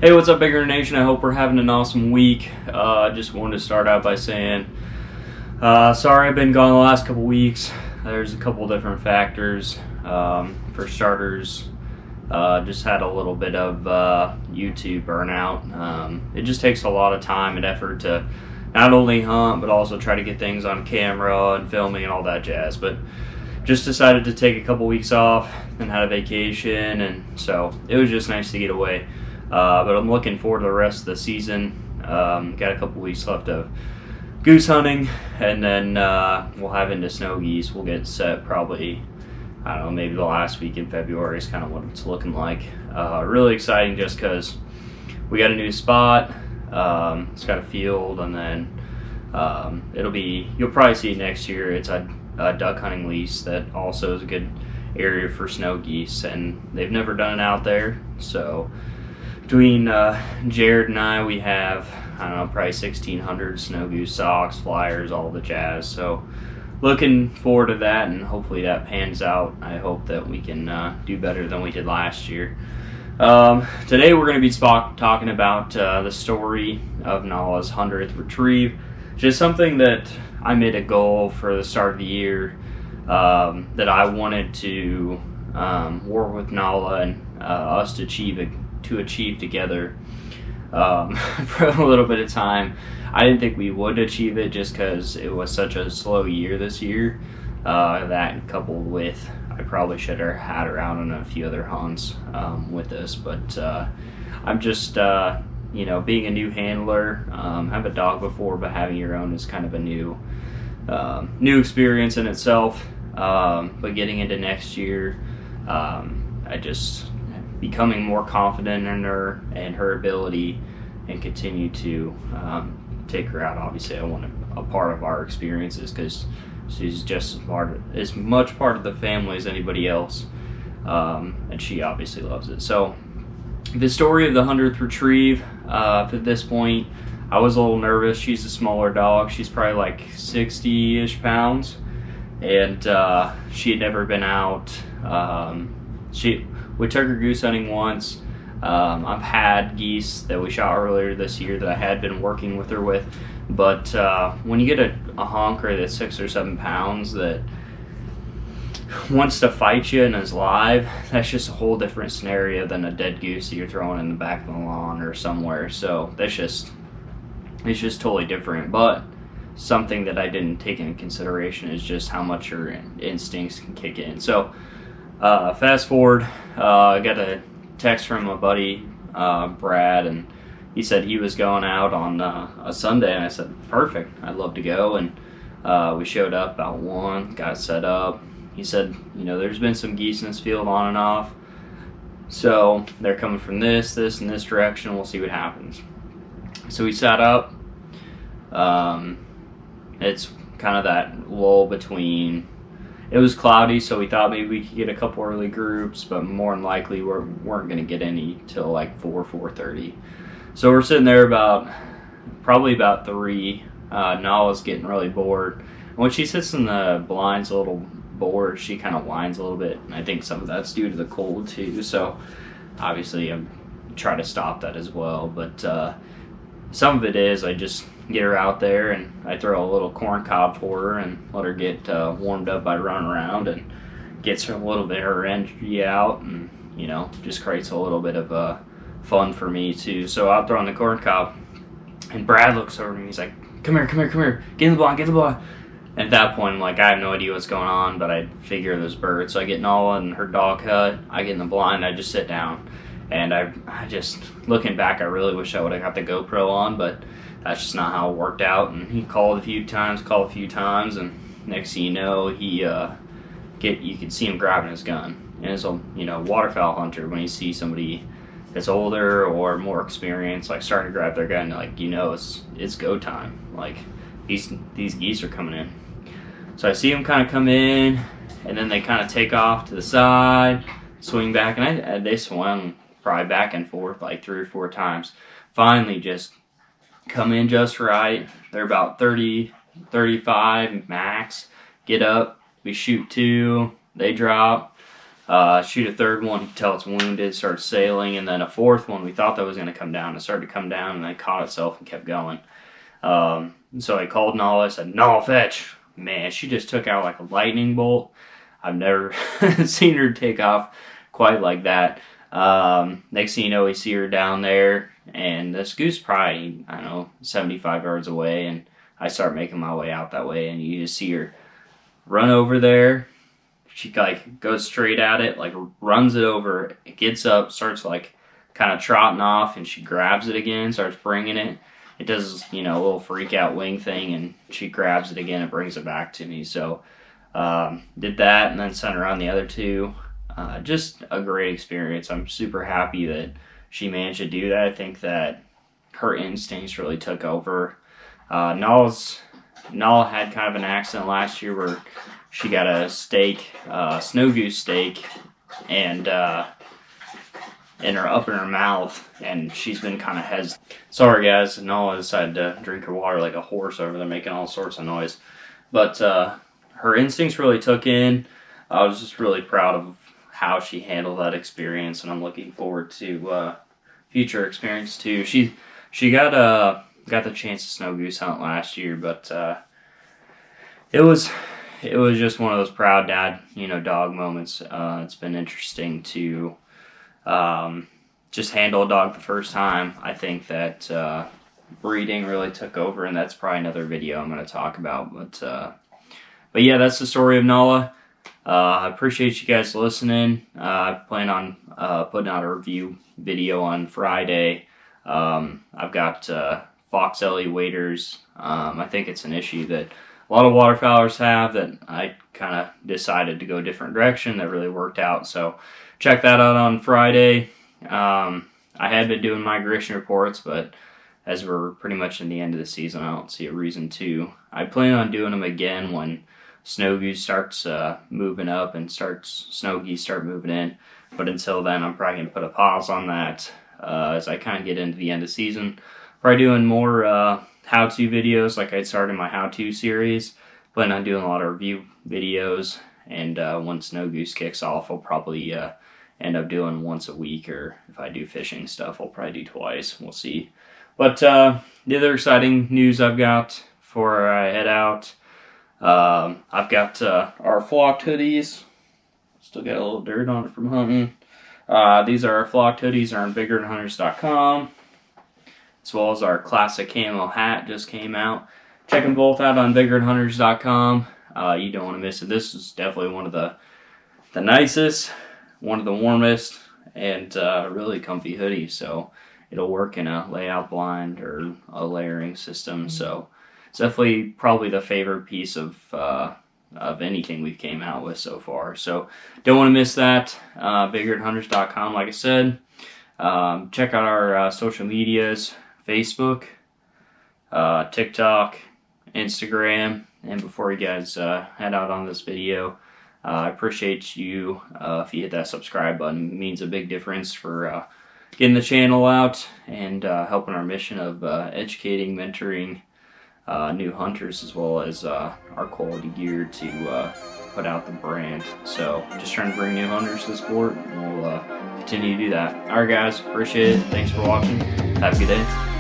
Hey, what's up, Bigger Nation? I hope we're having an awesome week. Just wanted to start out by saying, sorry I've been gone the last couple weeks. There's a couple different factors. For starters, just had a little bit of YouTube burnout. It just takes a lot of time and effort to not only hunt, but also try to get things on camera and filming and all that jazz. But just decided to take a couple weeks off and had a vacation, and so it was just nice to get away. But I'm looking forward to the rest of the season. Got a couple weeks left of goose hunting, and then we'll have into snow geese. We'll get set probably, I don't know, maybe the last week in February is kind of what it's looking like. Really exciting just because we got a new spot. It's got a field, and then you'll probably see it next year. It's a duck hunting lease that also is a good area for snow geese, and they've never done it out there. So between Jared and I, we have, I don't know, probably 1,600 snow goose socks, flyers, all the jazz. So looking forward to that, and hopefully that pans out. I hope that we can do better than we did last year. Today we're going to be talking about the story of Nala's 100th retrieve. Just something that I made a goal for the start of the year, that I wanted to work with Nala and us to achieve together for a little bit of time. I didn't think we would achieve it just because it was such a slow year this year. That coupled with I probably should have had her out on a few other hunts with this, but I'm just being a new handler. Have a dog before, but having your own is kind of a new experience in itself. But getting into next year, I just becoming more confident in her and her ability, and continue to take her out. Obviously, I want a part of our experiences because she's just as much part of the family as anybody else, and she obviously loves it. So the story of the 100th retrieve, at this point, I was a little nervous. She's a smaller dog. She's probably like 60-ish pounds, and she had never been out. We took her goose hunting once. I've had geese that we shot earlier this year that I had been working with her with, but when you get a honker that's 6 or 7 pounds that wants to fight you and is live, that's just a whole different scenario than a dead goose that you're throwing in the back of the lawn or somewhere. So it's just totally different. But something that I didn't take into consideration is just how much your instincts can kick in. So fast forward, I got a text from my buddy Brad, and he said he was going out on a Sunday, and I said, perfect, I'd love to go. And we showed up about 1, got set up. He said, there's been some geese in this field on and off, so they're coming from this, and this direction. We'll see what happens. So we sat up. It's kind of that lull between. It was cloudy, so we thought maybe we could get a couple early groups, but more than likely we weren't going to get any till like 4:30. So we're sitting there probably about 3. Nala's getting really bored. And when she sits in the blinds a little bored, she kind of whines a little bit, and I think some of that's due to the cold too. So obviously I'm trying to stop that as well, but some of it is I just get her out there and I throw a little corn cob for her and let her get warmed up by running around, and gets her a little bit of her energy out, and just creates a little bit of fun for me too. So out there on the corn cob, and Brad looks over to me, he's like, come here, get in the blind. And at that point I'm like, I have no idea what's going on, but I figure there's birds. So I get Nala in her dog hut, I get in the blind, I just sit down, and I just, looking back, I really wish I would have got the GoPro on, but that's just not how it worked out. And he called a few times, and next thing you know, you can see him grabbing his gun. And as a waterfowl hunter, when you see somebody that's older or more experienced, like starting to grab their gun, like it's go time. Like these geese are coming in. So I see them kind of come in, and then they kind of take off to the side, swing back, and they swung probably back and forth like 3 or 4 times. Finally, just come in just right. They're about 30, 35 max. Get up, we shoot 2, they drop. Shoot a third one until it's wounded, starts sailing, and then a fourth one, we thought that was going to come down. It started to come down, and then caught itself and kept going. So I called Nala, I said, "Nala, fetch." Man, she just took out like a lightning bolt. I've never seen her take off quite like that. Next thing you know, we see her down there, and this goose probably, I don't know, 75 yards away, and I start making my way out that way, and you just see her run over there. She like goes straight at it, like runs it over, it gets up, starts like kind of trotting off, and she grabs it again, starts bringing it. It does, a little freak out wing thing, and she grabs it again and brings it back to me. So did that, and then sent her on the other two. Just a great experience. I'm super happy that she managed to do that. I think that her instincts really took over. Nala had kind of an accident last year where she got a steak, snow goose steak, and in her mouth, and she's been kind of hesitant. Sorry guys, Nala decided to drink her water like a horse over there, making all sorts of noise. But her instincts really took in. I was just really proud of how she handled that experience, and I'm looking forward to future experience too. She got the chance to snow goose hunt last year, but it was just one of those proud dad, dog moments. It's been interesting to just handle a dog the first time. I think that breeding really took over, and that's probably another video I'm going to talk about. But yeah, that's the story of Nala. I appreciate you guys listening. I plan on putting out a review video on Friday. I've got fox ellie waders. I think it's an issue that a lot of waterfowlers have that I kind of decided to go a different direction. That really worked out. So check that out on Friday. I had been doing migration reports, but as we're pretty much in the end of the season, I don't see a reason to. I plan on doing them again when snow goose starts moving up and snow geese start moving in. But until then, I'm probably going to put a pause on that as I kind of get into the end of the season. Probably doing more how-to videos like I started my how-to series. Plan on doing a lot of review videos, and once snow goose kicks off, I'll probably end up doing once a week, or if I do fishing stuff, I'll probably do twice. We'll see. But the other exciting news I've got before I head out, I've got our flocked hoodies. Still got a little dirt on it from hunting. These are our flocked hoodies. They're on biggerthanhunters.com, as well as our classic camo hat just came out. Check them both out on biggerthanhunters.com. You don't want to miss it. This is definitely one of the nicest, one of the warmest, and really comfy hoodies. So it'll work in a layout blind or a layering system. So it's definitely probably the favorite piece of anything we've came out with so far. So don't want to miss that. biggerthanhunters.com, like I said. Check out our social medias, Facebook, TikTok, Instagram. And before you guys head out on this video, I appreciate you if you hit that subscribe button. It means a big difference for getting the channel out and helping our mission of educating, mentoring new hunters, as well as our quality gear to put out the brand. So just trying to bring new hunters to the sport, and we'll continue to do that. Alright guys, appreciate it. Thanks for watching. Have a good day.